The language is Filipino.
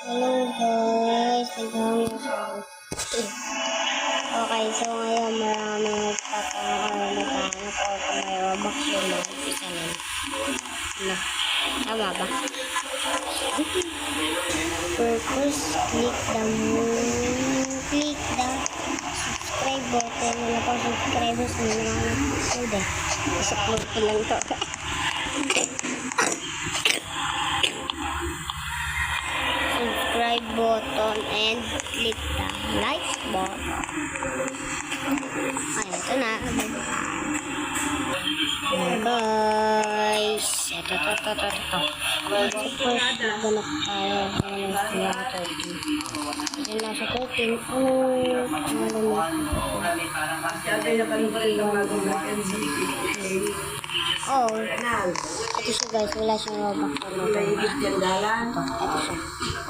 Hello guys, naghahanap ako. Okay, so ngayon maraming nagtatanong ako kung may Robux yun lang. Isa lang. Ano? Tama ba? Purpose, click the subscribe button. Wala pang subscribers na naman upload eh. Isa-upload ko lang to. Subscribe button and click the like button. Ay, ito na. Guys, ito. First, maghanap tayo. Ito na sa 13. Oh, ito siya guys. Wala siyang Robux. Ito siya.